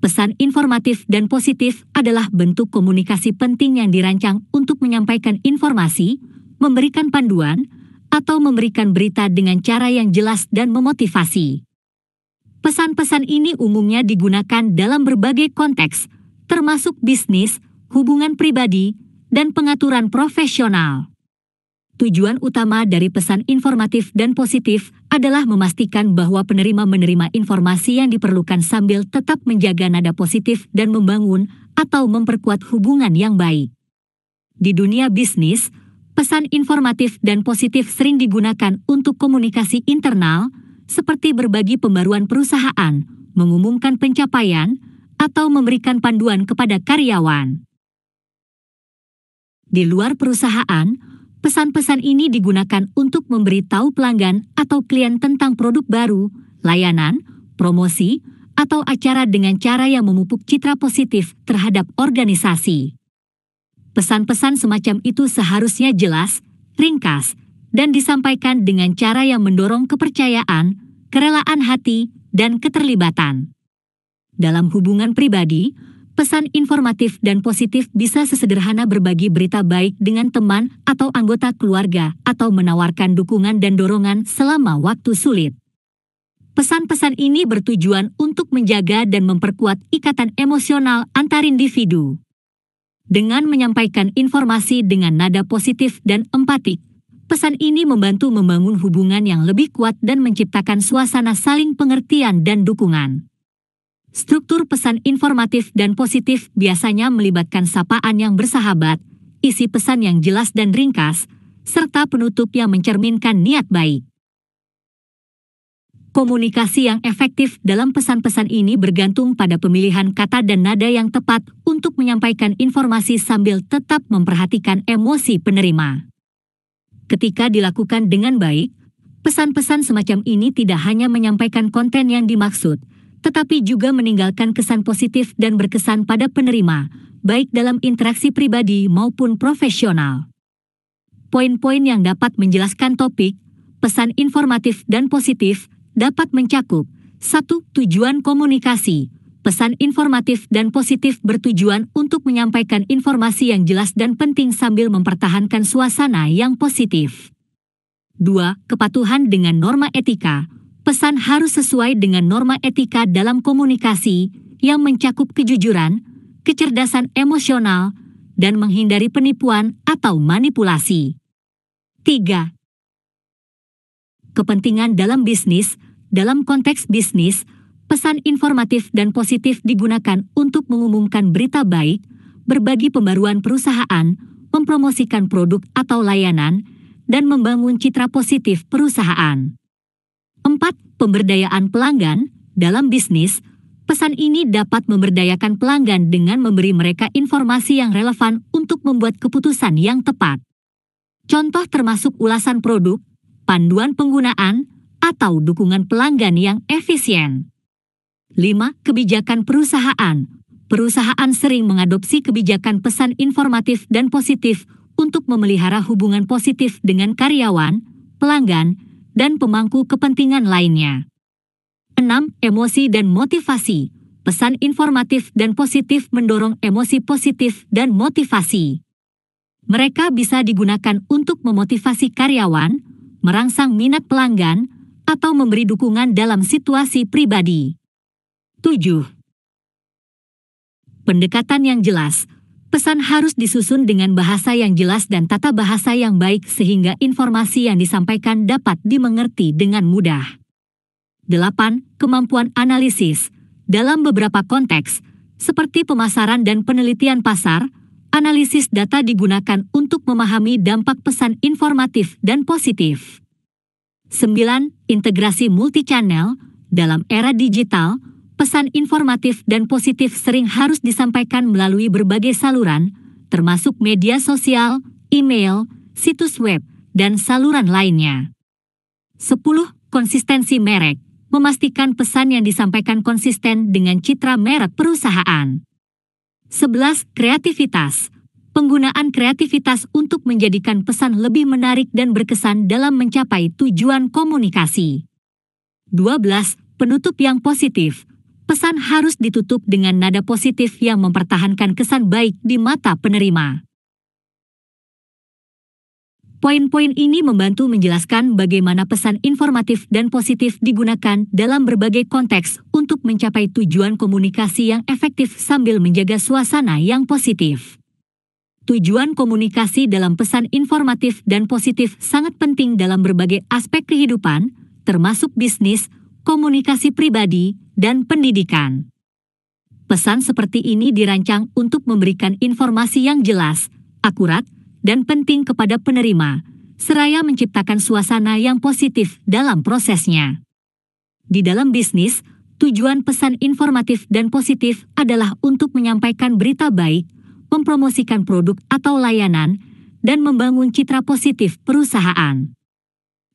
Pesan informatif dan positif adalah bentuk komunikasi penting yang dirancang untuk menyampaikan informasi, memberikan panduan, atau memberikan berita dengan cara yang jelas dan memotivasi. Pesan-pesan ini umumnya digunakan dalam berbagai konteks, termasuk bisnis, hubungan pribadi, dan pengaturan profesional. Tujuan utama dari pesan informatif dan positif adalah memastikan bahwa penerima menerima informasi yang diperlukan sambil tetap menjaga nada positif dan membangun atau memperkuat hubungan yang baik. Di dunia bisnis, pesan informatif dan positif sering digunakan untuk komunikasi internal, seperti berbagi pembaruan perusahaan, mengumumkan pencapaian, atau memberikan panduan kepada karyawan. Di luar perusahaan, pesan-pesan ini digunakan untuk memberitahu pelanggan atau klien tentang produk baru, layanan, promosi, atau acara dengan cara yang memupuk citra positif terhadap organisasi. Pesan-pesan semacam itu seharusnya jelas, ringkas, dan disampaikan dengan cara yang mendorong kepercayaan, kerelaan hati, dan keterlibatan. Dalam hubungan pribadi, pesan informatif dan positif bisa sesederhana berbagi berita baik dengan teman atau anggota keluarga atau menawarkan dukungan dan dorongan selama waktu sulit. Pesan-pesan ini bertujuan untuk menjaga dan memperkuat ikatan emosional antar individu. Dengan menyampaikan informasi dengan nada positif dan empatik, pesan ini membantu membangun hubungan yang lebih kuat dan menciptakan suasana saling pengertian dan dukungan. Struktur pesan informatif dan positif biasanya melibatkan sapaan yang bersahabat, isi pesan yang jelas dan ringkas, serta penutup yang mencerminkan niat baik. Komunikasi yang efektif dalam pesan-pesan ini bergantung pada pemilihan kata dan nada yang tepat untuk menyampaikan informasi sambil tetap memperhatikan emosi penerima. Ketika dilakukan dengan baik, pesan-pesan semacam ini tidak hanya menyampaikan konten yang dimaksud, tetapi juga meninggalkan kesan positif dan berkesan pada penerima, baik dalam interaksi pribadi maupun profesional. Poin-poin yang dapat menjelaskan topik, pesan informatif dan positif dapat mencakup 1. Tujuan komunikasi. Pesan informatif dan positif bertujuan untuk menyampaikan informasi yang jelas dan penting sambil mempertahankan suasana yang positif. 2. Kepatuhan dengan norma etika. Pesan harus sesuai dengan norma etika dalam komunikasi yang mencakup kejujuran, kecerdasan emosional, dan menghindari penipuan atau manipulasi. 3. Kepentingan dalam bisnis. Dalam konteks bisnis, pesan informatif dan positif digunakan untuk mengumumkan berita baik, berbagi pembaruan perusahaan, mempromosikan produk atau layanan, dan membangun citra positif perusahaan. 4. Pemberdayaan pelanggan. Dalam bisnis, pesan ini dapat memberdayakan pelanggan dengan memberi mereka informasi yang relevan untuk membuat keputusan yang tepat. Contoh termasuk ulasan produk, panduan penggunaan, atau dukungan pelanggan yang efisien. 5. Kebijakan perusahaan. Perusahaan sering mengadopsi kebijakan pesan informatif dan positif untuk memelihara hubungan positif dengan karyawan, pelanggan, dan pemangku kepentingan lainnya. 6. Emosi dan motivasi. Pesan informatif dan positif mendorong emosi positif dan motivasi. Mereka bisa digunakan untuk memotivasi karyawan, merangsang minat pelanggan, atau memberi dukungan dalam situasi pribadi. 7. Pendekatan yang jelas. Pesan harus disusun dengan bahasa yang jelas dan tata bahasa yang baik sehingga informasi yang disampaikan dapat dimengerti dengan mudah. 8. Kemampuan analisis. Dalam beberapa konteks, seperti pemasaran dan penelitian pasar, analisis data digunakan untuk memahami dampak pesan informatif dan positif. 9. Integrasi multi-channel. Dalam era digital, pesan informatif dan positif sering harus disampaikan melalui berbagai saluran, termasuk media sosial, email, situs web, dan saluran lainnya. 10. Konsistensi merek. Memastikan pesan yang disampaikan konsisten dengan citra merek perusahaan. 11. Kreativitas. Penggunaan kreativitas untuk menjadikan pesan lebih menarik dan berkesan dalam mencapai tujuan komunikasi. 12. Penutup yang positif. pesan harus ditutup dengan nada positif yang mempertahankan kesan baik di mata penerima. Poin-poin ini membantu menjelaskan bagaimana pesan informatif dan positif digunakan dalam berbagai konteks untuk mencapai tujuan komunikasi yang efektif sambil menjaga suasana yang positif. Tujuan komunikasi dalam pesan informatif dan positif sangat penting dalam berbagai aspek kehidupan, termasuk bisnis, komunikasi pribadi, dan pendidikan. Pesan seperti ini dirancang untuk memberikan informasi yang jelas, akurat, dan penting kepada penerima, seraya menciptakan suasana yang positif dalam prosesnya. Di dalam bisnis, tujuan pesan informatif dan positif adalah untuk menyampaikan berita baik, mempromosikan produk atau layanan, dan membangun citra positif perusahaan.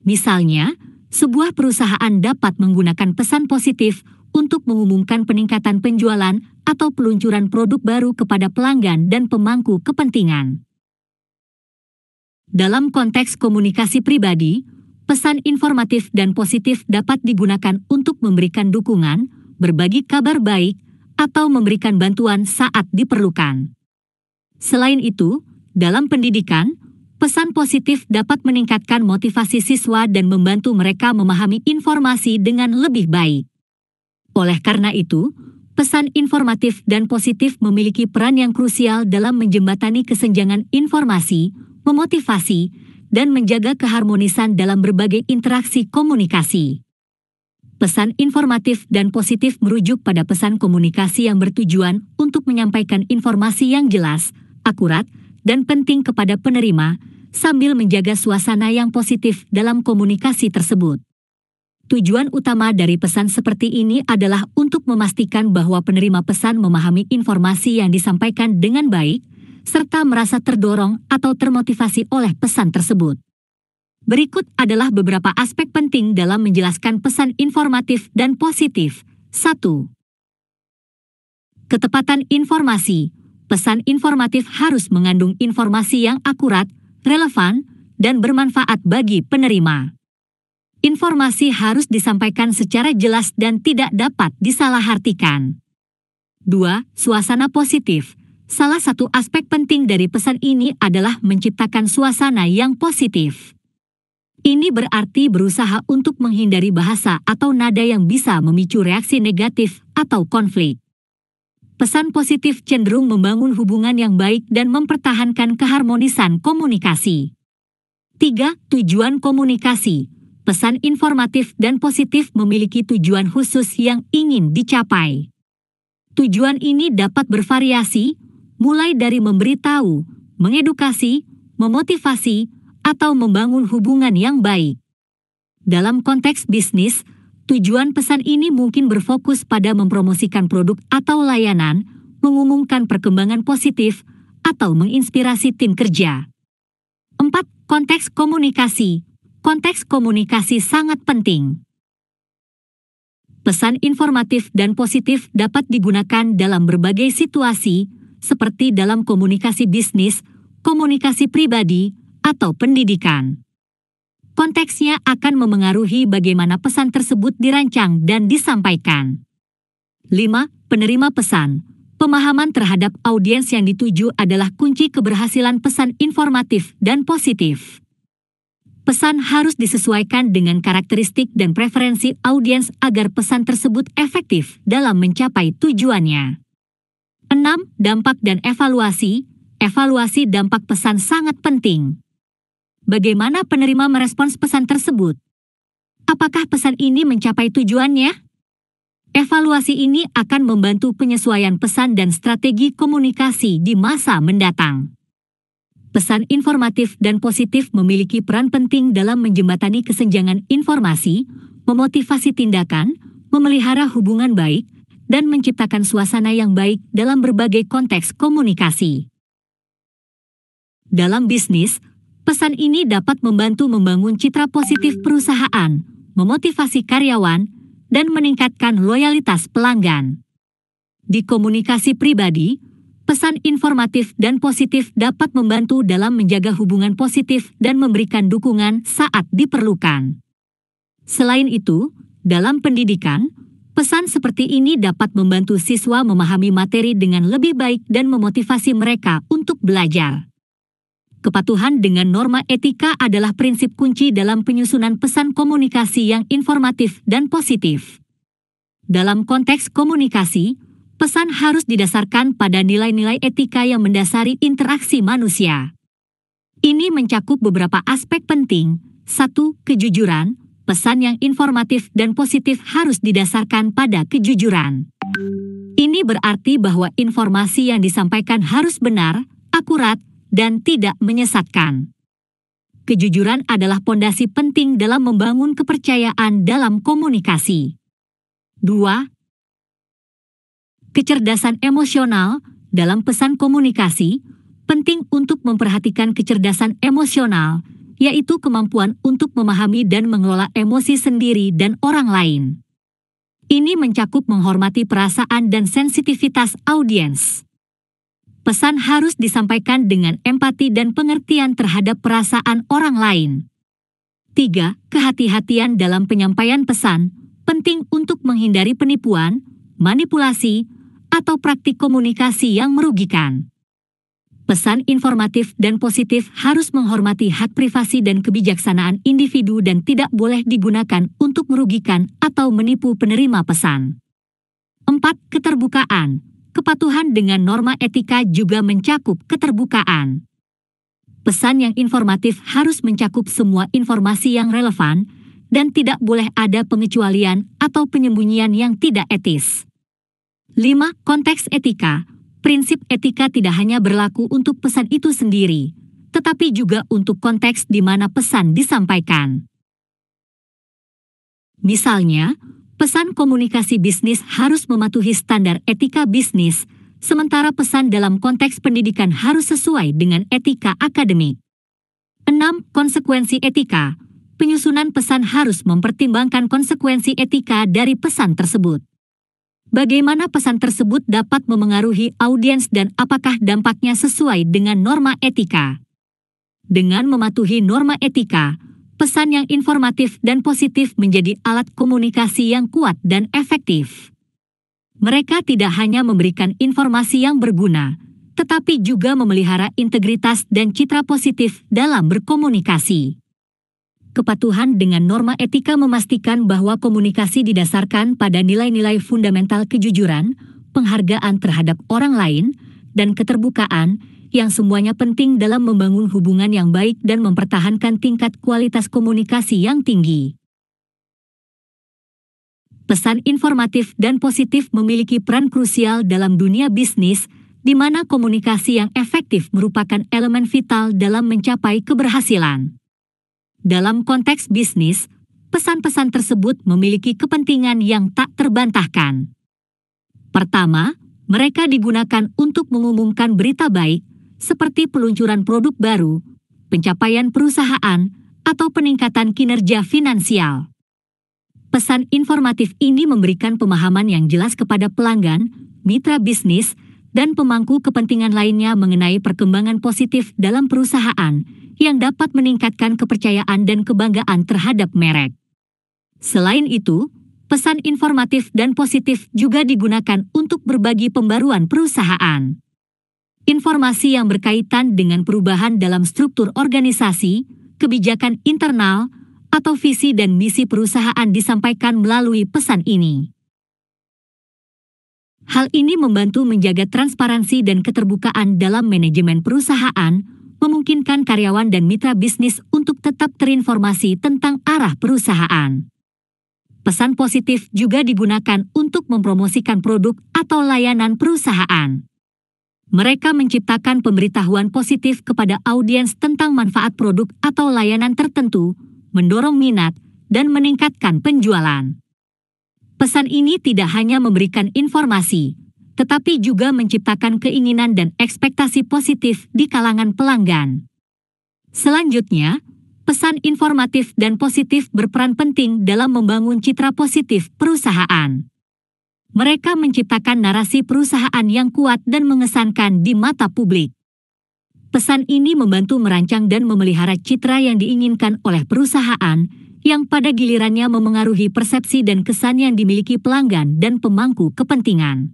Misalnya, sebuah perusahaan dapat menggunakan pesan positif untuk mengumumkan peningkatan penjualan atau peluncuran produk baru kepada pelanggan dan pemangku kepentingan. Dalam konteks komunikasi pribadi, pesan informatif dan positif dapat digunakan untuk memberikan dukungan, berbagi kabar baik, atau memberikan bantuan saat diperlukan. Selain itu, dalam pendidikan, pesan positif dapat meningkatkan motivasi siswa dan membantu mereka memahami informasi dengan lebih baik. Oleh karena itu, pesan informatif dan positif memiliki peran yang krusial dalam menjembatani kesenjangan informasi, memotivasi, dan menjaga keharmonisan dalam berbagai interaksi komunikasi. Pesan informatif dan positif merujuk pada pesan komunikasi yang bertujuan untuk menyampaikan informasi yang jelas, akurat, dan penting kepada penerima, sambil menjaga suasana yang positif dalam komunikasi tersebut. Tujuan utama dari pesan seperti ini adalah untuk memastikan bahwa penerima pesan memahami informasi yang disampaikan dengan baik, serta merasa terdorong atau termotivasi oleh pesan tersebut. Berikut adalah beberapa aspek penting dalam menjelaskan pesan informatif dan positif. 1. Ketepatan informasi. Pesan informatif harus mengandung informasi yang akurat, relevan, dan bermanfaat bagi penerima. Informasi harus disampaikan secara jelas dan tidak dapat disalahartikan. 2. Suasana positif. Salah satu aspek penting dari pesan ini adalah menciptakan suasana yang positif. Ini berarti berusaha untuk menghindari bahasa atau nada yang bisa memicu reaksi negatif atau konflik. Pesan positif cenderung membangun hubungan yang baik dan mempertahankan keharmonisan komunikasi. 3. Tujuan komunikasi. Pesan informatif dan positif memiliki tujuan khusus yang ingin dicapai. Tujuan ini dapat bervariasi, mulai dari memberitahu, mengedukasi, memotivasi, atau membangun hubungan yang baik. Dalam konteks bisnis, tujuan pesan ini mungkin berfokus pada mempromosikan produk atau layanan, mengumumkan perkembangan positif, atau menginspirasi tim kerja. 4. Konteks komunikasi. Konteks komunikasi sangat penting. Pesan informatif dan positif dapat digunakan dalam berbagai situasi, seperti dalam komunikasi bisnis, komunikasi pribadi, atau pendidikan. Konteksnya akan memengaruhi bagaimana pesan tersebut dirancang dan disampaikan. 5. Penerima pesan. Pemahaman terhadap audiens yang dituju adalah kunci keberhasilan pesan informatif dan positif. Pesan harus disesuaikan dengan karakteristik dan preferensi audiens agar pesan tersebut efektif dalam mencapai tujuannya. 6. Dampak dan evaluasi. Evaluasi dampak pesan sangat penting. Bagaimana penerima merespons pesan tersebut? Apakah pesan ini mencapai tujuannya? Evaluasi ini akan membantu penyesuaian pesan dan strategi komunikasi di masa mendatang. Pesan informatif dan positif memiliki peran penting dalam menjembatani kesenjangan informasi, memotivasi tindakan, memelihara hubungan baik, dan menciptakan suasana yang baik dalam berbagai konteks komunikasi. Dalam bisnis, pesan ini dapat membantu membangun citra positif perusahaan, memotivasi karyawan, dan meningkatkan loyalitas pelanggan. Di komunikasi pribadi, pesan informatif dan positif dapat membantu dalam menjaga hubungan positif dan memberikan dukungan saat diperlukan. Selain itu, dalam pendidikan, Pesan seperti ini dapat membantu siswa memahami materi dengan lebih baik dan memotivasi mereka untuk belajar. Kepatuhan dengan norma etika adalah prinsip kunci dalam penyusunan pesan komunikasi yang informatif dan positif. Dalam konteks komunikasi, pesan harus didasarkan pada nilai-nilai etika yang mendasari interaksi manusia. Ini mencakup beberapa aspek penting. 1. Kejujuran. Pesan yang informatif dan positif harus didasarkan pada kejujuran. Ini berarti bahwa informasi yang disampaikan harus benar, akurat, dan tidak menyesatkan. Kejujuran adalah pondasi penting dalam membangun kepercayaan dalam komunikasi. 2. Kecerdasan emosional. Dalam pesan komunikasi, penting untuk memperhatikan kecerdasan emosional, yaitu kemampuan untuk memahami dan mengelola emosi sendiri dan orang lain. Ini mencakup menghormati perasaan dan sensitivitas audiens. Pesan harus disampaikan dengan empati dan pengertian terhadap perasaan orang lain. 3. Kehati-hatian dalam penyampaian pesan, penting untuk menghindari penipuan, manipulasi, atau praktik komunikasi yang merugikan. Pesan informatif dan positif harus menghormati hak privasi dan kebijaksanaan individu dan tidak boleh digunakan untuk merugikan atau menipu penerima pesan. 4. Keterbukaan. Kepatuhan dengan norma etika juga mencakup keterbukaan. Pesan yang informatif harus mencakup semua informasi yang relevan dan tidak boleh ada pengecualian atau penyembunyian yang tidak etis. 5. Konteks etika. Prinsip etika tidak hanya berlaku untuk pesan itu sendiri, tetapi juga untuk konteks di mana pesan disampaikan. Misalnya, pesan komunikasi bisnis harus mematuhi standar etika bisnis, sementara pesan dalam konteks pendidikan harus sesuai dengan etika akademik. 6. Konsekuensi etika. Penyusunan pesan harus mempertimbangkan konsekuensi etika dari pesan tersebut. Bagaimana pesan tersebut dapat memengaruhi audiens dan apakah dampaknya sesuai dengan norma etika. Dengan mematuhi norma etika, pesan yang informatif dan positif menjadi alat komunikasi yang kuat dan efektif. Mereka tidak hanya memberikan informasi yang berguna, tetapi juga memelihara integritas dan citra positif dalam berkomunikasi. Kepatuhan dengan norma etika memastikan bahwa komunikasi didasarkan pada nilai-nilai fundamental kejujuran, penghargaan terhadap orang lain, dan keterbukaan, yang semuanya penting dalam membangun hubungan yang baik dan mempertahankan tingkat kualitas komunikasi yang tinggi. Pesan informatif dan positif memiliki peran krusial dalam dunia bisnis, di mana komunikasi yang efektif merupakan elemen vital dalam mencapai keberhasilan. Dalam konteks bisnis, pesan-pesan tersebut memiliki kepentingan yang tak terbantahkan. Pertama, mereka digunakan untuk mengumumkan berita baik, seperti peluncuran produk baru, pencapaian perusahaan, atau peningkatan kinerja finansial. Pesan informatif ini memberikan pemahaman yang jelas kepada pelanggan, mitra bisnis, dan pemangku kepentingan lainnya mengenai perkembangan positif dalam perusahaan yang dapat meningkatkan kepercayaan dan kebanggaan terhadap merek. Selain itu, pesan informatif dan positif juga digunakan untuk berbagi pembaruan perusahaan. Informasi yang berkaitan dengan perubahan dalam struktur organisasi, kebijakan internal, atau visi dan misi perusahaan disampaikan melalui pesan ini. Hal ini membantu menjaga transparansi dan keterbukaan dalam manajemen perusahaan, memungkinkan karyawan dan mitra bisnis untuk tetap terinformasi tentang arah perusahaan. Pesan positif juga digunakan untuk mempromosikan produk atau layanan perusahaan. Mereka menciptakan pemberitahuan positif kepada audiens tentang manfaat produk atau layanan tertentu, mendorong minat, dan meningkatkan penjualan. Pesan ini tidak hanya memberikan informasi, tetapi juga menciptakan keinginan dan ekspektasi positif di kalangan pelanggan. Selanjutnya, pesan informatif dan positif berperan penting dalam membangun citra positif perusahaan. Mereka menciptakan narasi perusahaan yang kuat dan mengesankan di mata publik. Pesan ini membantu merancang dan memelihara citra yang diinginkan oleh perusahaan, yang pada gilirannya memengaruhi persepsi dan kesan yang dimiliki pelanggan dan pemangku kepentingan.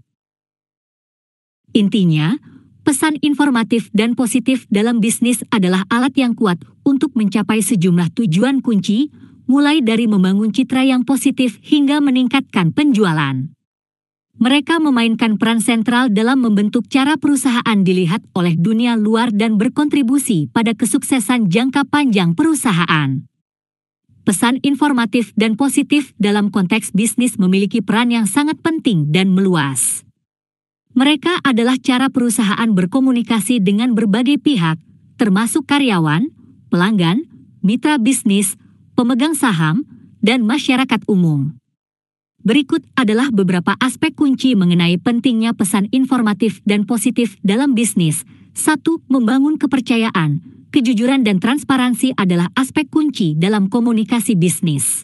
Intinya, pesan informatif dan positif dalam bisnis adalah alat yang kuat untuk mencapai sejumlah tujuan kunci, mulai dari membangun citra yang positif hingga meningkatkan penjualan. Mereka memainkan peran sentral dalam membentuk cara perusahaan dilihat oleh dunia luar dan berkontribusi pada kesuksesan jangka panjang perusahaan. Pesan informatif dan positif dalam konteks bisnis memiliki peran yang sangat penting dan meluas. Mereka adalah cara perusahaan berkomunikasi dengan berbagai pihak, termasuk karyawan, pelanggan, mitra bisnis, pemegang saham, dan masyarakat umum. Berikut adalah beberapa aspek kunci mengenai pentingnya pesan informatif dan positif dalam bisnis. 1. Membangun kepercayaan. Kejujuran dan transparansi adalah aspek kunci dalam komunikasi bisnis.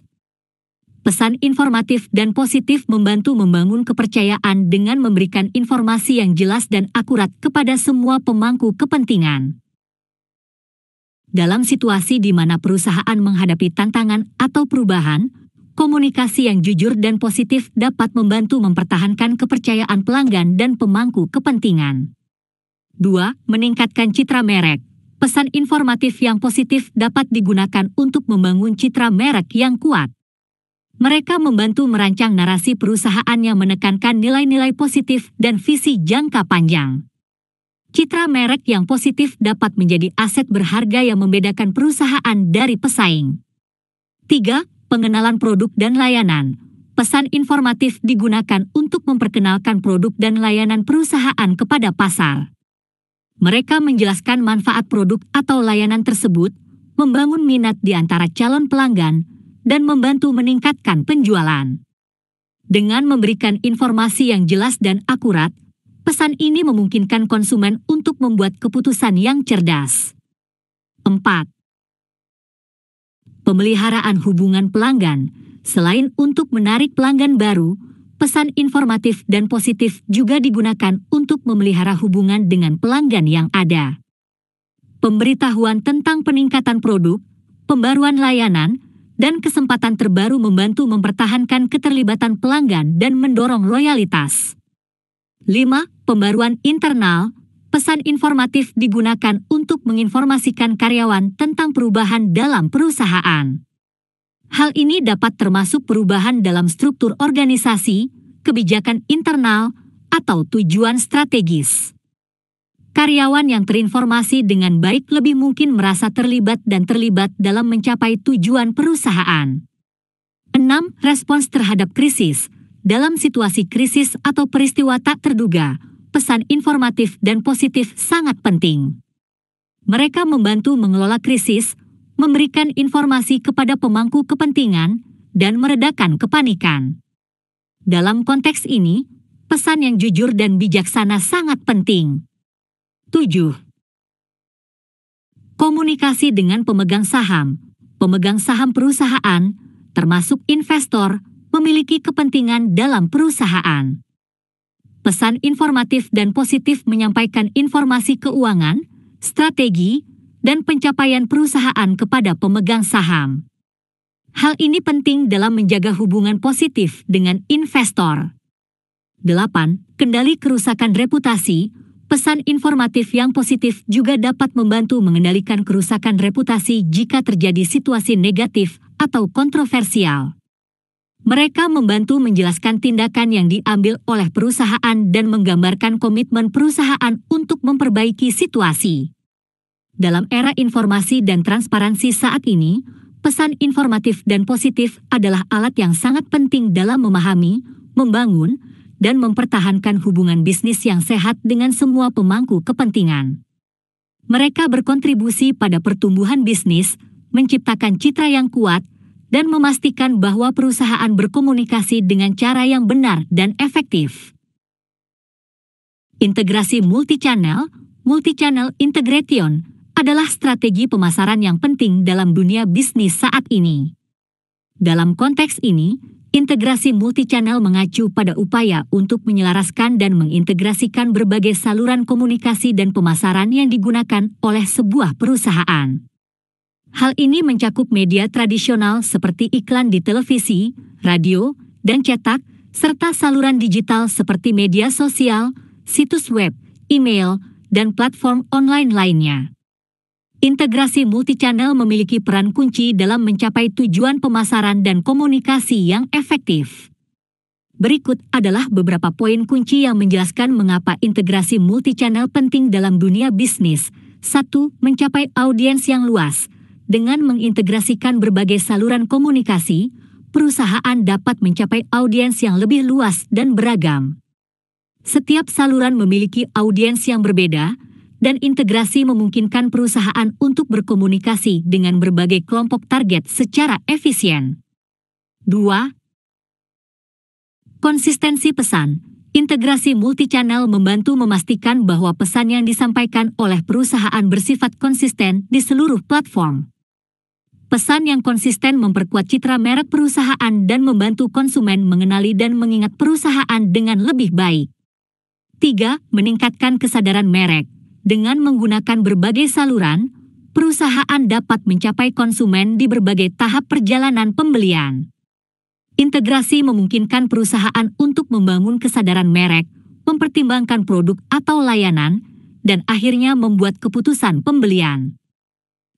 Pesan informatif dan positif membantu membangun kepercayaan dengan memberikan informasi yang jelas dan akurat kepada semua pemangku kepentingan. Dalam situasi di mana perusahaan menghadapi tantangan atau perubahan, komunikasi yang jujur dan positif dapat membantu mempertahankan kepercayaan pelanggan dan pemangku kepentingan. 2. Meningkatkan citra merek. Pesan informatif yang positif dapat digunakan untuk membangun citra merek yang kuat. Mereka membantu merancang narasi perusahaan yang menekankan nilai-nilai positif dan visi jangka panjang. Citra merek yang positif dapat menjadi aset berharga yang membedakan perusahaan dari pesaing. 3. Pengenalan produk dan layanan. Pesan informatif digunakan untuk memperkenalkan produk dan layanan perusahaan kepada pasar. Mereka menjelaskan manfaat produk atau layanan tersebut, membangun minat di antara calon pelanggan, dan membantu meningkatkan penjualan. Dengan memberikan informasi yang jelas dan akurat, pesan ini memungkinkan konsumen untuk membuat keputusan yang cerdas. 4. Pemeliharaan hubungan pelanggan. Selain untuk menarik pelanggan baru, pesan informatif dan positif juga digunakan untuk memelihara hubungan dengan pelanggan yang ada. Pemberitahuan tentang peningkatan produk, pembaruan layanan, dan kesempatan terbaru membantu mempertahankan keterlibatan pelanggan dan mendorong loyalitas. 5. Pembaruan internal. Pesan informatif digunakan untuk menginformasikan karyawan tentang perubahan dalam perusahaan. Hal ini dapat termasuk perubahan dalam struktur organisasi, kebijakan internal, atau tujuan strategis. Karyawan yang terinformasi dengan baik lebih mungkin merasa terlibat dalam mencapai tujuan perusahaan. 6. Respons terhadap krisis. Dalam situasi krisis atau peristiwa tak terduga, pesan informatif dan positif sangat penting. Mereka membantu mengelola krisis, memberikan informasi kepada pemangku kepentingan, dan meredakan kepanikan. Dalam konteks ini, pesan yang jujur dan bijaksana sangat penting. 7. Komunikasi dengan pemegang saham. Pemegang saham perusahaan, termasuk investor, memiliki kepentingan dalam perusahaan. Pesan informatif dan positif menyampaikan informasi keuangan, strategi, dan pencapaian perusahaan kepada pemegang saham. Hal ini penting dalam menjaga hubungan positif dengan investor. 8. Kendali kerusakan reputasi. Pesan informatif yang positif juga dapat membantu mengendalikan kerusakan reputasi jika terjadi situasi negatif atau kontroversial. Mereka membantu menjelaskan tindakan yang diambil oleh perusahaan dan menggambarkan komitmen perusahaan untuk memperbaiki situasi. Dalam era informasi dan transparansi saat ini, pesan informatif dan positif adalah alat yang sangat penting dalam memahami, membangun, dan mempertahankan hubungan bisnis yang sehat dengan semua pemangku kepentingan. Mereka berkontribusi pada pertumbuhan bisnis, menciptakan citra yang kuat, dan memastikan bahwa perusahaan berkomunikasi dengan cara yang benar dan efektif. Integrasi multichannel integration, adalah strategi pemasaran yang penting dalam dunia bisnis saat ini. Dalam konteks ini, integrasi multichannel mengacu pada upaya untuk menyelaraskan dan mengintegrasikan berbagai saluran komunikasi dan pemasaran yang digunakan oleh sebuah perusahaan. Hal ini mencakup media tradisional seperti iklan di televisi, radio, dan cetak, serta saluran digital seperti media sosial, situs web, email, dan platform online lainnya. Integrasi multichannel memiliki peran kunci dalam mencapai tujuan pemasaran dan komunikasi yang efektif. Berikut adalah beberapa poin kunci yang menjelaskan mengapa integrasi multichannel penting dalam dunia bisnis. 1. Mencapai audiens yang luas. Dengan mengintegrasikan berbagai saluran komunikasi, perusahaan dapat mencapai audiens yang lebih luas dan beragam. Setiap saluran memiliki audiens yang berbeda, dan integrasi memungkinkan perusahaan untuk berkomunikasi dengan berbagai kelompok target secara efisien. 2. Konsistensi pesan. Integrasi multichannel membantu memastikan bahwa pesan yang disampaikan oleh perusahaan bersifat konsisten di seluruh platform. Pesan yang konsisten memperkuat citra merek perusahaan dan membantu konsumen mengenali dan mengingat perusahaan dengan lebih baik. 3. Meningkatkan kesadaran merek. Dengan menggunakan berbagai saluran, perusahaan dapat mencapai konsumen di berbagai tahap perjalanan pembelian. Integrasi memungkinkan perusahaan untuk membangun kesadaran merek, mempertimbangkan produk atau layanan, dan akhirnya membuat keputusan pembelian.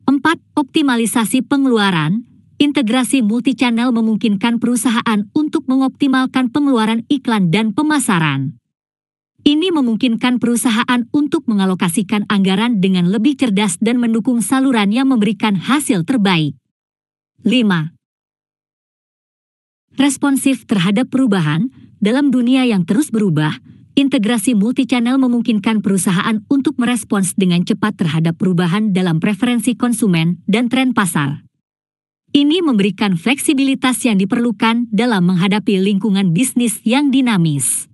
4. Optimalisasi pengeluaran. Integrasi multichannel memungkinkan perusahaan untuk mengoptimalkan pengeluaran iklan dan pemasaran. Ini memungkinkan perusahaan untuk mengalokasikan anggaran dengan lebih cerdas dan mendukung saluran yang memberikan hasil terbaik. 5. Responsif terhadap perubahan. Dalam dunia yang terus berubah, integrasi multichannel memungkinkan perusahaan untuk merespons dengan cepat terhadap perubahan dalam preferensi konsumen dan tren pasar. Ini memberikan fleksibilitas yang diperlukan dalam menghadapi lingkungan bisnis yang dinamis.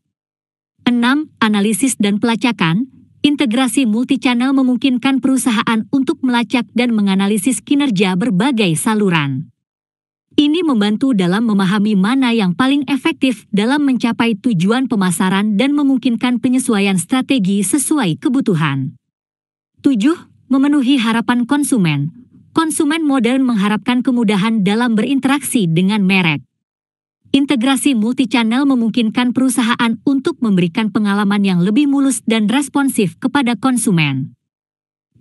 6. Analisis dan pelacakan. Integrasi multichannel memungkinkan perusahaan untuk melacak dan menganalisis kinerja berbagai saluran. Ini membantu dalam memahami mana yang paling efektif dalam mencapai tujuan pemasaran dan memungkinkan penyesuaian strategi sesuai kebutuhan. 7. Memenuhi harapan konsumen. Konsumen modern mengharapkan kemudahan dalam berinteraksi dengan merek. Integrasi multichannel memungkinkan perusahaan untuk memberikan pengalaman yang lebih mulus dan responsif kepada konsumen.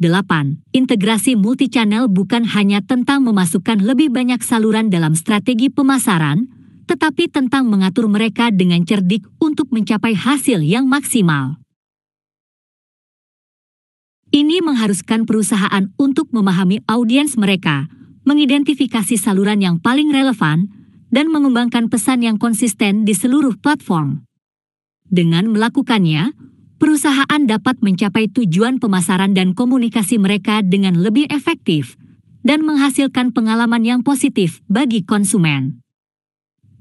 8. Integrasi multichannel bukan hanya tentang memasukkan lebih banyak saluran dalam strategi pemasaran, tetapi tentang mengatur mereka dengan cerdik untuk mencapai hasil yang maksimal. Ini mengharuskan perusahaan untuk memahami audiens mereka, mengidentifikasi saluran yang paling relevan, dan mengembangkan pesan yang konsisten di seluruh platform. Dengan melakukannya, perusahaan dapat mencapai tujuan pemasaran dan komunikasi mereka dengan lebih efektif dan menghasilkan pengalaman yang positif bagi konsumen.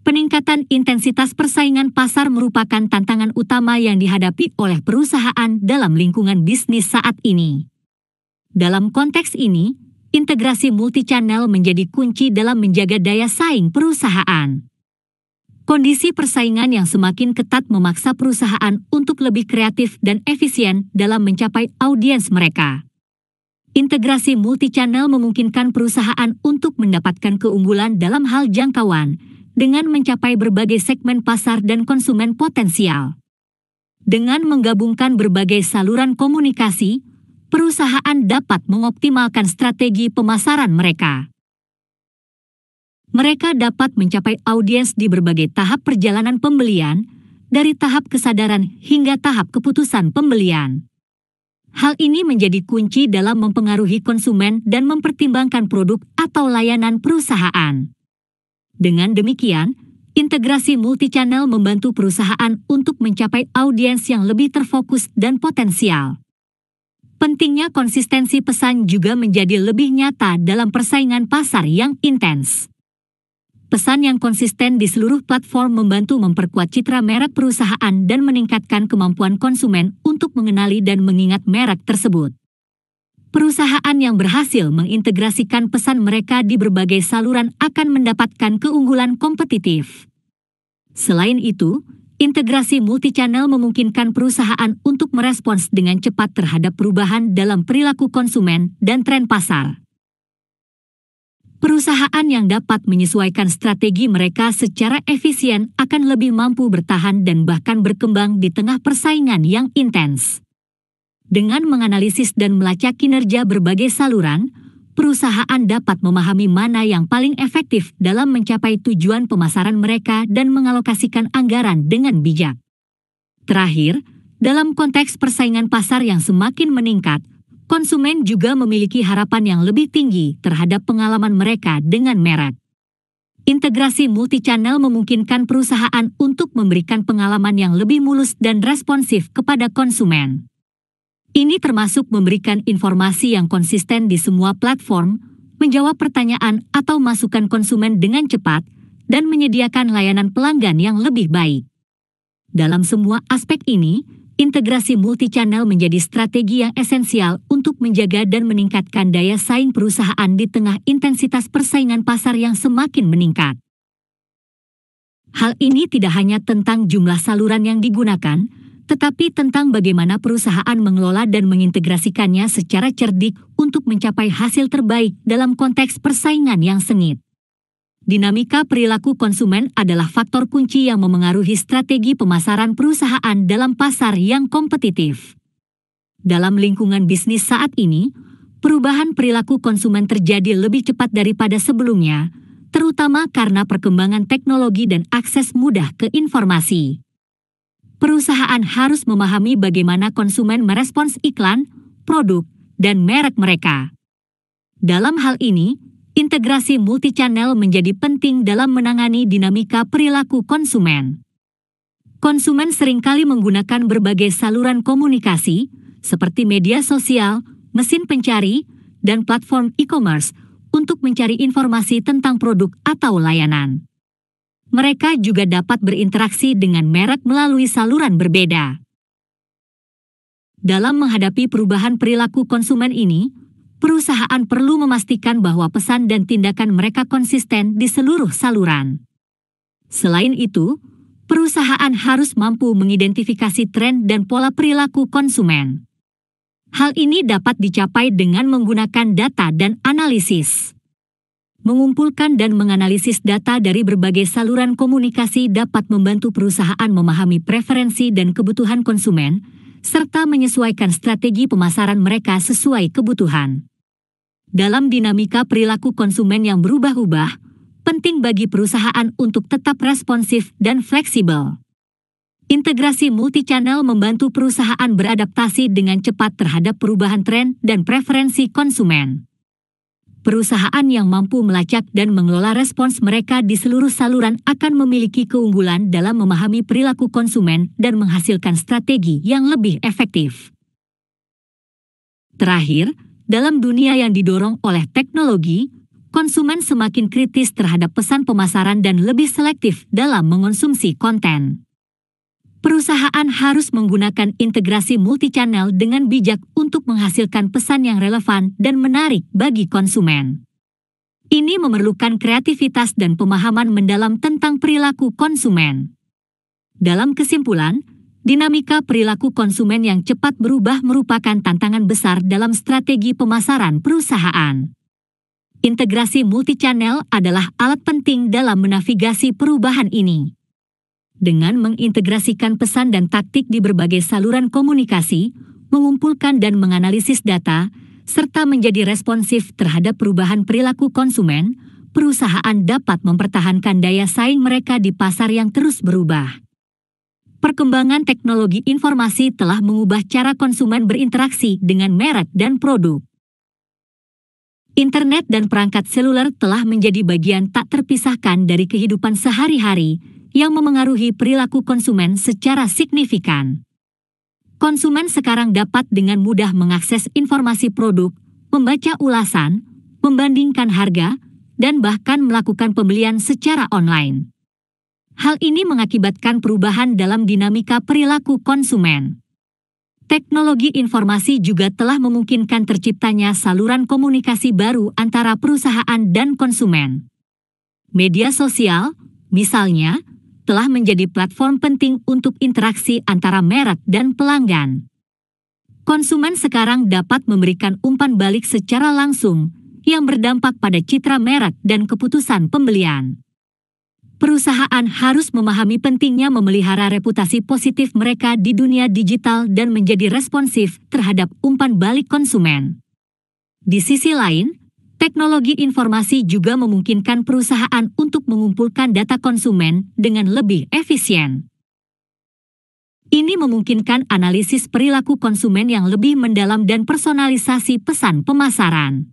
Peningkatan intensitas persaingan pasar merupakan tantangan utama yang dihadapi oleh perusahaan dalam lingkungan bisnis saat ini. Dalam konteks ini, integrasi multichannel menjadi kunci dalam menjaga daya saing perusahaan. Kondisi persaingan yang semakin ketat memaksa perusahaan untuk lebih kreatif dan efisien dalam mencapai audiens mereka. Integrasi multichannel memungkinkan perusahaan untuk mendapatkan keunggulan dalam hal jangkauan dengan mencapai berbagai segmen pasar dan konsumen potensial. Dengan menggabungkan berbagai saluran komunikasi, perusahaan dapat mengoptimalkan strategi pemasaran mereka. Mereka dapat mencapai audiens di berbagai tahap perjalanan pembelian, dari tahap kesadaran hingga tahap keputusan pembelian. Hal ini menjadi kunci dalam mempengaruhi konsumen dan mempertimbangkan produk atau layanan perusahaan. Dengan demikian, integrasi multichannel membantu perusahaan untuk mencapai audiens yang lebih terfokus dan potensial. Pentingnya konsistensi pesan juga menjadi lebih nyata dalam persaingan pasar yang intens. Pesan yang konsisten di seluruh platform membantu memperkuat citra merek perusahaan dan meningkatkan kemampuan konsumen untuk mengenali dan mengingat merek tersebut. Perusahaan yang berhasil mengintegrasikan pesan mereka di berbagai saluran akan mendapatkan keunggulan kompetitif. Selain itu, integrasi multichannel memungkinkan perusahaan untuk merespons dengan cepat terhadap perubahan dalam perilaku konsumen dan tren pasar. Perusahaan yang dapat menyesuaikan strategi mereka secara efisien akan lebih mampu bertahan dan bahkan berkembang di tengah persaingan yang intens. Dengan menganalisis dan melacak kinerja berbagai saluran, perusahaan dapat memahami mana yang paling efektif dalam mencapai tujuan pemasaran mereka dan mengalokasikan anggaran dengan bijak. Terakhir, dalam konteks persaingan pasar yang semakin meningkat, konsumen juga memiliki harapan yang lebih tinggi terhadap pengalaman mereka dengan merek. Integrasi multi-channel memungkinkan perusahaan untuk memberikan pengalaman yang lebih mulus dan responsif kepada konsumen. Ini termasuk memberikan informasi yang konsisten di semua platform, menjawab pertanyaan atau masukan konsumen dengan cepat, dan menyediakan layanan pelanggan yang lebih baik. Dalam semua aspek ini, integrasi multi-channel menjadi strategi yang esensial untuk menjaga dan meningkatkan daya saing perusahaan di tengah intensitas persaingan pasar yang semakin meningkat. Hal ini tidak hanya tentang jumlah saluran yang digunakan, tetapi tentang bagaimana perusahaan mengelola dan mengintegrasikannya secara cerdik untuk mencapai hasil terbaik dalam konteks persaingan yang sengit. Dinamika perilaku konsumen adalah faktor kunci yang memengaruhi strategi pemasaran perusahaan dalam pasar yang kompetitif. Dalam lingkungan bisnis saat ini, perubahan perilaku konsumen terjadi lebih cepat daripada sebelumnya, terutama karena perkembangan teknologi dan akses mudah ke informasi. Perusahaan harus memahami bagaimana konsumen merespons iklan, produk, dan merek mereka. Dalam hal ini, integrasi multi-channel menjadi penting dalam menangani dinamika perilaku konsumen. Konsumen seringkali menggunakan berbagai saluran komunikasi, seperti media sosial, mesin pencari, dan platform e-commerce, untuk mencari informasi tentang produk atau layanan. Mereka juga dapat berinteraksi dengan merek melalui saluran berbeda. Dalam menghadapi perubahan perilaku konsumen ini, perusahaan perlu memastikan bahwa pesan dan tindakan mereka konsisten di seluruh saluran. Selain itu, perusahaan harus mampu mengidentifikasi tren dan pola perilaku konsumen. Hal ini dapat dicapai dengan menggunakan data dan analisis. Mengumpulkan dan menganalisis data dari berbagai saluran komunikasi dapat membantu perusahaan memahami preferensi dan kebutuhan konsumen, serta menyesuaikan strategi pemasaran mereka sesuai kebutuhan. Dalam dinamika perilaku konsumen yang berubah-ubah, penting bagi perusahaan untuk tetap responsif dan fleksibel. Integrasi multi-channel membantu perusahaan beradaptasi dengan cepat terhadap perubahan tren dan preferensi konsumen. Perusahaan yang mampu melacak dan mengelola respons mereka di seluruh saluran akan memiliki keunggulan dalam memahami perilaku konsumen dan menghasilkan strategi yang lebih efektif. Terakhir, dalam dunia yang didorong oleh teknologi, konsumen semakin kritis terhadap pesan pemasaran dan lebih selektif dalam mengonsumsi konten. Perusahaan harus menggunakan integrasi multi-channel dengan bijak untuk menghasilkan pesan yang relevan dan menarik bagi konsumen. Ini memerlukan kreativitas dan pemahaman mendalam tentang perilaku konsumen. Dalam kesimpulan, dinamika perilaku konsumen yang cepat berubah merupakan tantangan besar dalam strategi pemasaran perusahaan. Integrasi multi-channel adalah alat penting dalam menavigasi perubahan ini. Dengan mengintegrasikan pesan dan taktik di berbagai saluran komunikasi, mengumpulkan dan menganalisis data, serta menjadi responsif terhadap perubahan perilaku konsumen, perusahaan dapat mempertahankan daya saing mereka di pasar yang terus berubah. Perkembangan teknologi informasi telah mengubah cara konsumen berinteraksi dengan merek dan produk. Internet dan perangkat seluler telah menjadi bagian tak terpisahkan dari kehidupan sehari-hari, yang memengaruhi perilaku konsumen secara signifikan. Konsumen sekarang dapat dengan mudah mengakses informasi produk, membaca ulasan, membandingkan harga, dan bahkan melakukan pembelian secara online. Hal ini mengakibatkan perubahan dalam dinamika perilaku konsumen. Teknologi informasi juga telah memungkinkan terciptanya saluran komunikasi baru antara perusahaan dan konsumen. Media sosial, misalnya, telah menjadi platform penting untuk interaksi antara merek dan pelanggan. Konsumen sekarang dapat memberikan umpan balik secara langsung, yang berdampak pada citra merek dan keputusan pembelian. Perusahaan harus memahami pentingnya memelihara reputasi positif mereka di dunia digital dan menjadi responsif terhadap umpan balik konsumen. Di sisi lain, teknologi informasi juga memungkinkan perusahaan untuk mengumpulkan data konsumen dengan lebih efisien. Ini memungkinkan analisis perilaku konsumen yang lebih mendalam dan personalisasi pesan pemasaran.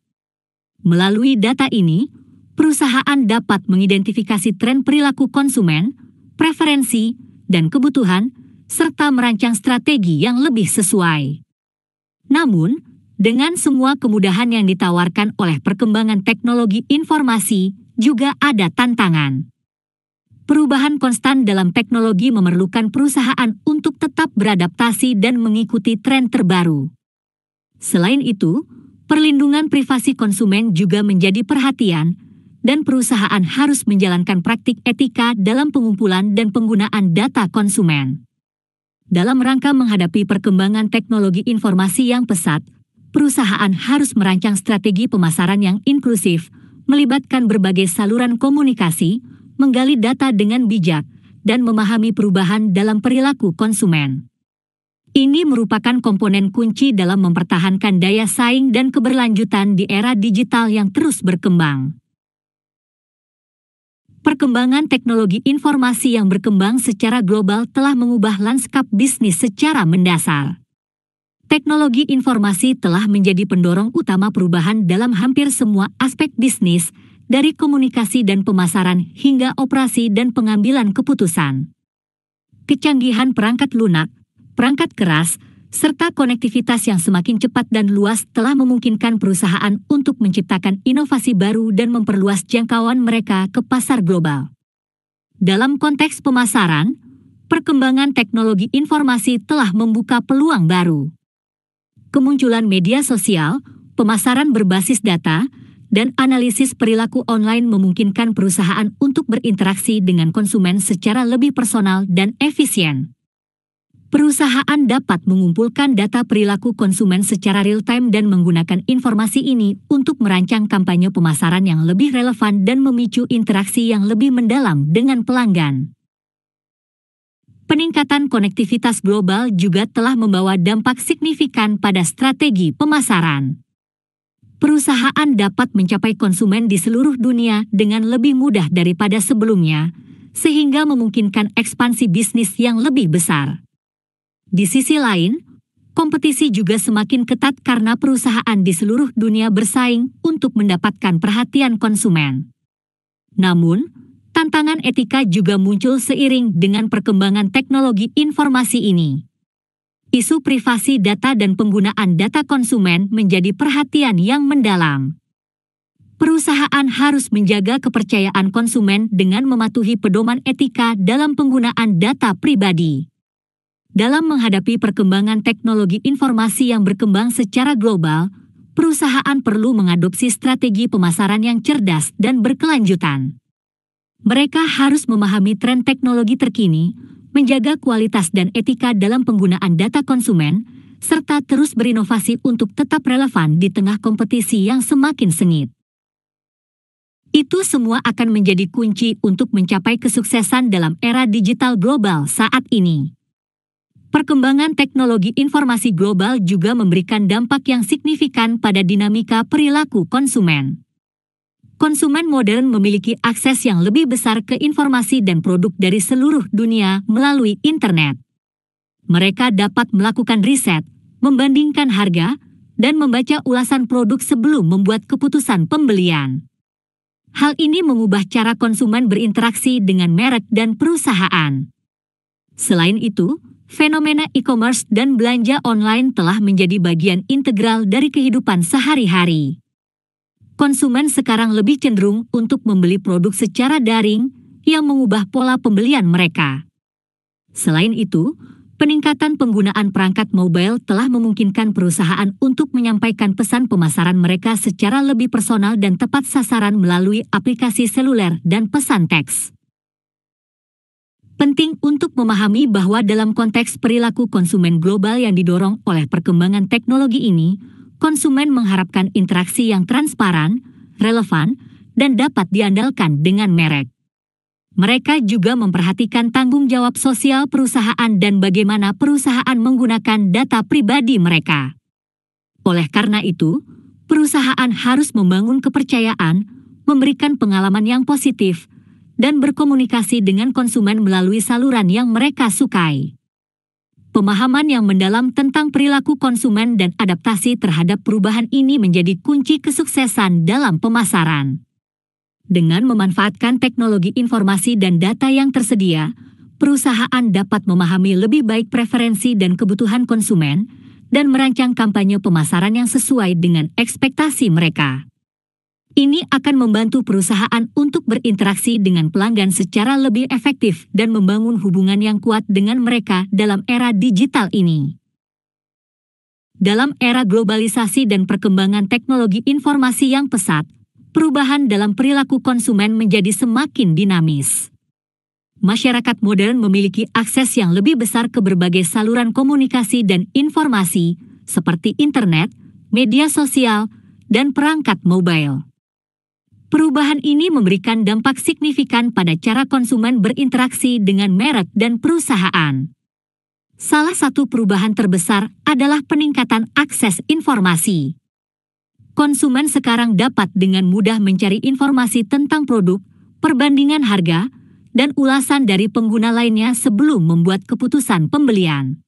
Melalui data ini, perusahaan dapat mengidentifikasi tren perilaku konsumen, preferensi, dan kebutuhan, serta merancang strategi yang lebih sesuai. Namun, dengan semua kemudahan yang ditawarkan oleh perkembangan teknologi informasi, juga ada tantangan. Perubahan konstan dalam teknologi memerlukan perusahaan untuk tetap beradaptasi dan mengikuti tren terbaru. Selain itu, perlindungan privasi konsumen juga menjadi perhatian, dan perusahaan harus menjalankan praktik etika dalam pengumpulan dan penggunaan data konsumen. Dalam rangka menghadapi perkembangan teknologi informasi yang pesat, perusahaan harus merancang strategi pemasaran yang inklusif, melibatkan berbagai saluran komunikasi, menggali data dengan bijak, dan memahami perubahan dalam perilaku konsumen. Ini merupakan komponen kunci dalam mempertahankan daya saing dan keberlanjutan di era digital yang terus berkembang. Perkembangan teknologi informasi yang berkembang secara global telah mengubah lanskap bisnis secara mendasar. Teknologi informasi telah menjadi pendorong utama perubahan dalam hampir semua aspek bisnis, dari komunikasi dan pemasaran hingga operasi dan pengambilan keputusan. Kecanggihan perangkat lunak, perangkat keras, serta konektivitas yang semakin cepat dan luas telah memungkinkan perusahaan untuk menciptakan inovasi baru dan memperluas jangkauan mereka ke pasar global. Dalam konteks pemasaran, perkembangan teknologi informasi telah membuka peluang baru. Kemunculan media sosial, pemasaran berbasis data, dan analisis perilaku online memungkinkan perusahaan untuk berinteraksi dengan konsumen secara lebih personal dan efisien. Perusahaan dapat mengumpulkan data perilaku konsumen secara real-time dan menggunakan informasi ini untuk merancang kampanye pemasaran yang lebih relevan dan memicu interaksi yang lebih mendalam dengan pelanggan. Peningkatan konektivitas global juga telah membawa dampak signifikan pada strategi pemasaran. Perusahaan dapat mencapai konsumen di seluruh dunia dengan lebih mudah daripada sebelumnya, sehingga memungkinkan ekspansi bisnis yang lebih besar. Di sisi lain, kompetisi juga semakin ketat karena perusahaan di seluruh dunia bersaing untuk mendapatkan perhatian konsumen. Namun, tantangan etika juga muncul seiring dengan perkembangan teknologi informasi ini. Isu privasi data dan penggunaan data konsumen menjadi perhatian yang mendalam. Perusahaan harus menjaga kepercayaan konsumen dengan mematuhi pedoman etika dalam penggunaan data pribadi. Dalam menghadapi perkembangan teknologi informasi yang berkembang secara global, perusahaan perlu mengadopsi strategi pemasaran yang cerdas dan berkelanjutan. Mereka harus memahami tren teknologi terkini, menjaga kualitas dan etika dalam penggunaan data konsumen, serta terus berinovasi untuk tetap relevan di tengah kompetisi yang semakin sengit. Itu semua akan menjadi kunci untuk mencapai kesuksesan dalam era digital global saat ini. Perkembangan teknologi informasi global juga memberikan dampak yang signifikan pada dinamika perilaku konsumen. Konsumen modern memiliki akses yang lebih besar ke informasi dan produk dari seluruh dunia melalui internet. Mereka dapat melakukan riset, membandingkan harga, dan membaca ulasan produk sebelum membuat keputusan pembelian. Hal ini mengubah cara konsumen berinteraksi dengan merek dan perusahaan. Selain itu, fenomena e-commerce dan belanja online telah menjadi bagian integral dari kehidupan sehari-hari. Konsumen sekarang lebih cenderung untuk membeli produk secara daring yang mengubah pola pembelian mereka. Selain itu, peningkatan penggunaan perangkat mobile telah memungkinkan perusahaan untuk menyampaikan pesan pemasaran mereka secara lebih personal dan tepat sasaran melalui aplikasi seluler dan pesan teks. Penting untuk memahami bahwa dalam konteks perilaku konsumen global yang didorong oleh perkembangan teknologi ini, konsumen mengharapkan interaksi yang transparan, relevan, dan dapat diandalkan dengan merek. Mereka juga memperhatikan tanggung jawab sosial perusahaan dan bagaimana perusahaan menggunakan data pribadi mereka. Oleh karena itu, perusahaan harus membangun kepercayaan, memberikan pengalaman yang positif, dan berkomunikasi dengan konsumen melalui saluran yang mereka sukai. Pemahaman yang mendalam tentang perilaku konsumen dan adaptasi terhadap perubahan ini menjadi kunci kesuksesan dalam pemasaran. Dengan memanfaatkan teknologi informasi dan data yang tersedia, perusahaan dapat memahami lebih baik preferensi dan kebutuhan konsumen dan merancang kampanye pemasaran yang sesuai dengan ekspektasi mereka. Ini akan membantu perusahaan untuk berinteraksi dengan pelanggan secara lebih efektif dan membangun hubungan yang kuat dengan mereka dalam era digital ini. Dalam era globalisasi dan perkembangan teknologi informasi yang pesat, perubahan dalam perilaku konsumen menjadi semakin dinamis. Masyarakat modern memiliki akses yang lebih besar ke berbagai saluran komunikasi dan informasi, seperti internet, media sosial, dan perangkat mobile. Perubahan ini memberikan dampak signifikan pada cara konsumen berinteraksi dengan merek dan perusahaan. Salah satu perubahan terbesar adalah peningkatan akses informasi. Konsumen sekarang dapat dengan mudah mencari informasi tentang produk, perbandingan harga, dan ulasan dari pengguna lainnya sebelum membuat keputusan pembelian.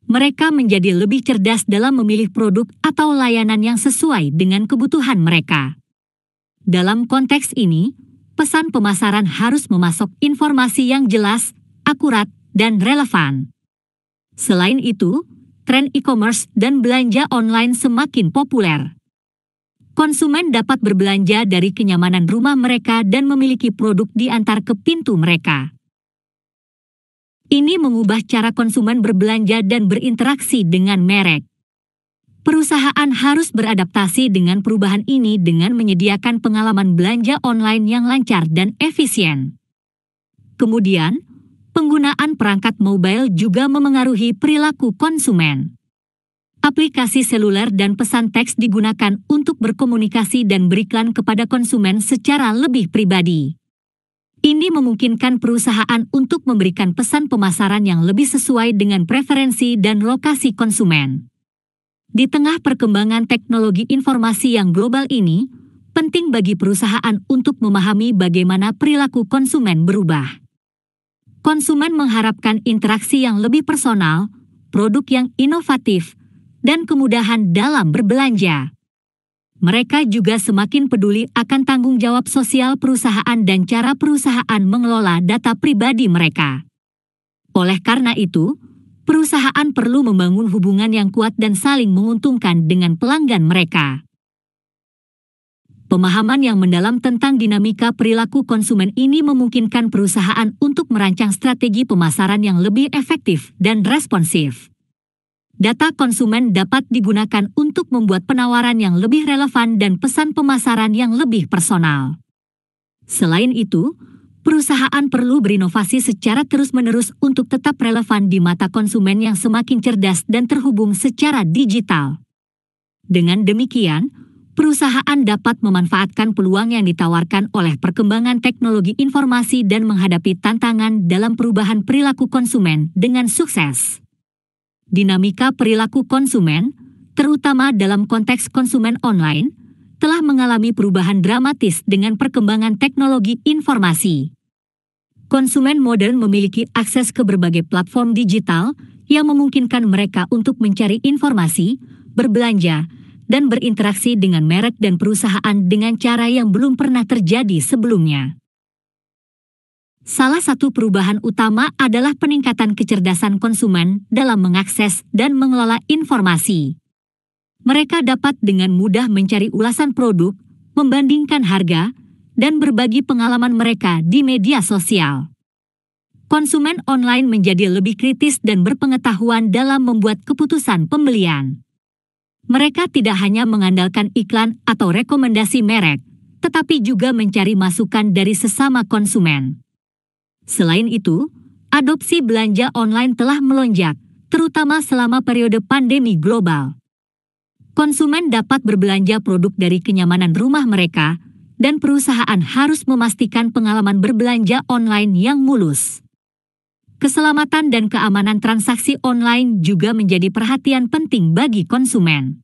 Mereka menjadi lebih cerdas dalam memilih produk atau layanan yang sesuai dengan kebutuhan mereka. Dalam konteks ini, pesan pemasaran harus memasok informasi yang jelas, akurat, dan relevan. Selain itu, tren e-commerce dan belanja online semakin populer. Konsumen dapat berbelanja dari kenyamanan rumah mereka dan memiliki produk diantar ke pintu mereka. Ini mengubah cara konsumen berbelanja dan berinteraksi dengan merek. Perusahaan harus beradaptasi dengan perubahan ini dengan menyediakan pengalaman belanja online yang lancar dan efisien. Kemudian, penggunaan perangkat mobile juga memengaruhi perilaku konsumen. Aplikasi seluler dan pesan teks digunakan untuk berkomunikasi dan beriklan kepada konsumen secara lebih pribadi. Ini memungkinkan perusahaan untuk memberikan pesan pemasaran yang lebih sesuai dengan preferensi dan lokasi konsumen. Di tengah perkembangan teknologi informasi yang global ini, penting bagi perusahaan untuk memahami bagaimana perilaku konsumen berubah. Konsumen mengharapkan interaksi yang lebih personal, produk yang inovatif, dan kemudahan dalam berbelanja. Mereka juga semakin peduli akan tanggung jawab sosial perusahaan dan cara perusahaan mengelola data pribadi mereka. Oleh karena itu, perusahaan perlu membangun hubungan yang kuat dan saling menguntungkan dengan pelanggan mereka. Pemahaman yang mendalam tentang dinamika perilaku konsumen ini memungkinkan perusahaan untuk merancang strategi pemasaran yang lebih efektif dan responsif. Data konsumen dapat digunakan untuk membuat penawaran yang lebih relevan dan pesan pemasaran yang lebih personal. Selain itu, perusahaan perlu berinovasi secara terus-menerus untuk tetap relevan di mata konsumen yang semakin cerdas dan terhubung secara digital. Dengan demikian, perusahaan dapat memanfaatkan peluang yang ditawarkan oleh perkembangan teknologi informasi dan menghadapi tantangan dalam perubahan perilaku konsumen dengan sukses. Dinamika perilaku konsumen, terutama dalam konteks konsumen online, telah mengalami perubahan dramatis dengan perkembangan teknologi informasi. Konsumen modern memiliki akses ke berbagai platform digital yang memungkinkan mereka untuk mencari informasi, berbelanja, dan berinteraksi dengan merek dan perusahaan dengan cara yang belum pernah terjadi sebelumnya. Salah satu perubahan utama adalah peningkatan kecerdasan konsumen dalam mengakses dan mengelola informasi. Mereka dapat dengan mudah mencari ulasan produk, membandingkan harga, dan berbagi pengalaman mereka di media sosial. Konsumen online menjadi lebih kritis dan berpengetahuan dalam membuat keputusan pembelian. Mereka tidak hanya mengandalkan iklan atau rekomendasi merek, tetapi juga mencari masukan dari sesama konsumen. Selain itu, adopsi belanja online telah melonjak, terutama selama periode pandemi global. Konsumen dapat berbelanja produk dari kenyamanan rumah mereka, dan perusahaan harus memastikan pengalaman berbelanja online yang mulus. Keselamatan dan keamanan transaksi online juga menjadi perhatian penting bagi konsumen.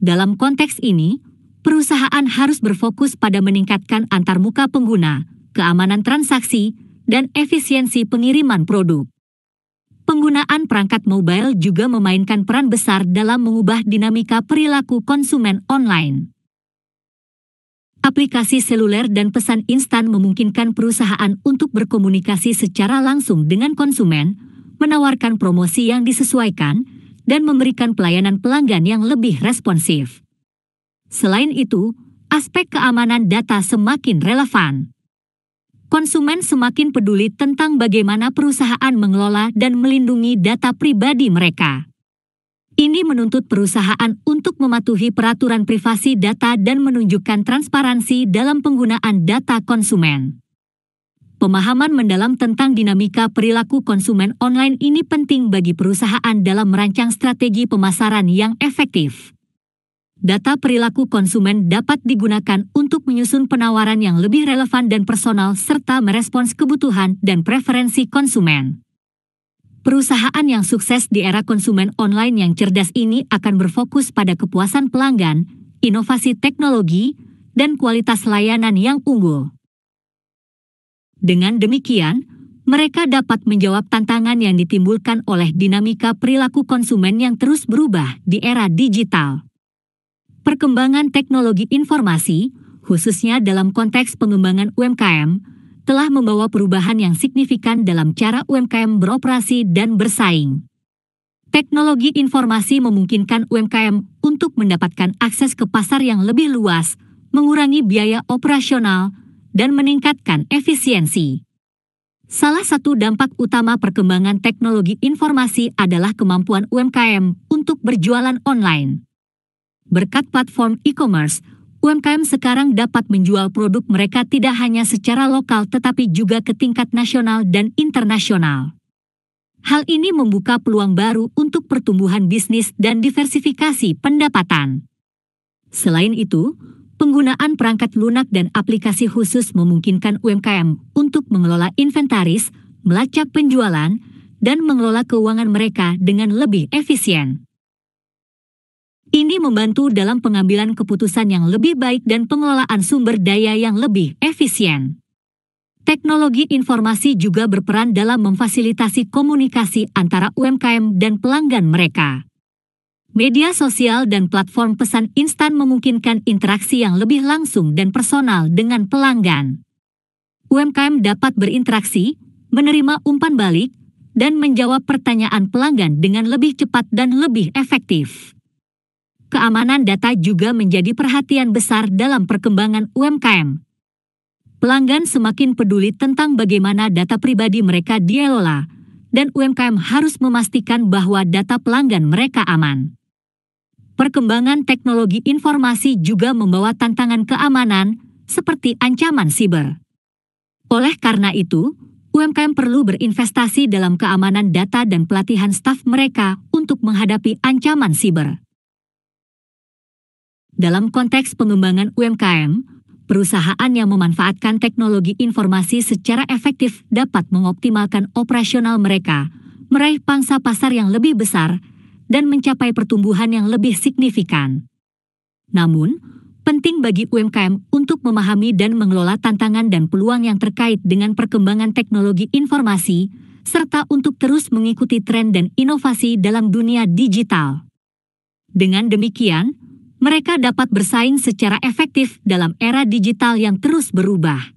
Dalam konteks ini, perusahaan harus berfokus pada meningkatkan antarmuka pengguna, keamanan transaksi, dan efisiensi pengiriman produk. Penggunaan perangkat mobile juga memainkan peran besar dalam mengubah dinamika perilaku konsumen online. Aplikasi seluler dan pesan instan memungkinkan perusahaan untuk berkomunikasi secara langsung dengan konsumen, menawarkan promosi yang disesuaikan, dan memberikan pelayanan pelanggan yang lebih responsif. Selain itu, aspek keamanan data semakin relevan. Konsumen semakin peduli tentang bagaimana perusahaan mengelola dan melindungi data pribadi mereka. Ini menuntut perusahaan untuk mematuhi peraturan privasi data dan menunjukkan transparansi dalam penggunaan data konsumen. Pemahaman mendalam tentang dinamika perilaku konsumen online ini penting bagi perusahaan dalam merancang strategi pemasaran yang efektif. Data perilaku konsumen dapat digunakan untuk menyusun penawaran yang lebih relevan dan personal serta merespons kebutuhan dan preferensi konsumen. Perusahaan yang sukses di era konsumen online yang cerdas ini akan berfokus pada kepuasan pelanggan, inovasi teknologi, dan kualitas layanan yang unggul. Dengan demikian, mereka dapat menjawab tantangan yang ditimbulkan oleh dinamika perilaku konsumen yang terus berubah di era digital. Perkembangan teknologi informasi, khususnya dalam konteks pengembangan UMKM, telah membawa perubahan yang signifikan dalam cara UMKM beroperasi dan bersaing. Teknologi informasi memungkinkan UMKM untuk mendapatkan akses ke pasar yang lebih luas, mengurangi biaya operasional, dan meningkatkan efisiensi. Salah satu dampak utama perkembangan teknologi informasi adalah kemampuan UMKM untuk berjualan online. Berkat platform e-commerce, UMKM sekarang dapat menjual produk mereka tidak hanya secara lokal tetapi juga ke tingkat nasional dan internasional. Hal ini membuka peluang baru untuk pertumbuhan bisnis dan diversifikasi pendapatan. Selain itu, penggunaan perangkat lunak dan aplikasi khusus memungkinkan UMKM untuk mengelola inventaris, melacak penjualan, dan mengelola keuangan mereka dengan lebih efisien. Ini membantu dalam pengambilan keputusan yang lebih baik dan pengelolaan sumber daya yang lebih efisien. Teknologi informasi juga berperan dalam memfasilitasi komunikasi antara UMKM dan pelanggan mereka. Media sosial dan platform pesan instan memungkinkan interaksi yang lebih langsung dan personal dengan pelanggan. UMKM dapat berinteraksi, menerima umpan balik, dan menjawab pertanyaan pelanggan dengan lebih cepat dan lebih efektif. Keamanan data juga menjadi perhatian besar dalam perkembangan UMKM. Pelanggan semakin peduli tentang bagaimana data pribadi mereka dikelola, dan UMKM harus memastikan bahwa data pelanggan mereka aman. Perkembangan teknologi informasi juga membawa tantangan keamanan, seperti ancaman siber. Oleh karena itu, UMKM perlu berinvestasi dalam keamanan data dan pelatihan staf mereka untuk menghadapi ancaman siber. Dalam konteks pengembangan UMKM, perusahaan yang memanfaatkan teknologi informasi secara efektif dapat mengoptimalkan operasional mereka, meraih pangsa pasar yang lebih besar, dan mencapai pertumbuhan yang lebih signifikan. Namun, penting bagi UMKM untuk memahami dan mengelola tantangan dan peluang yang terkait dengan perkembangan teknologi informasi, serta untuk terus mengikuti tren dan inovasi dalam dunia digital. Dengan demikian, mereka dapat bersaing secara efektif dalam era digital yang terus berubah.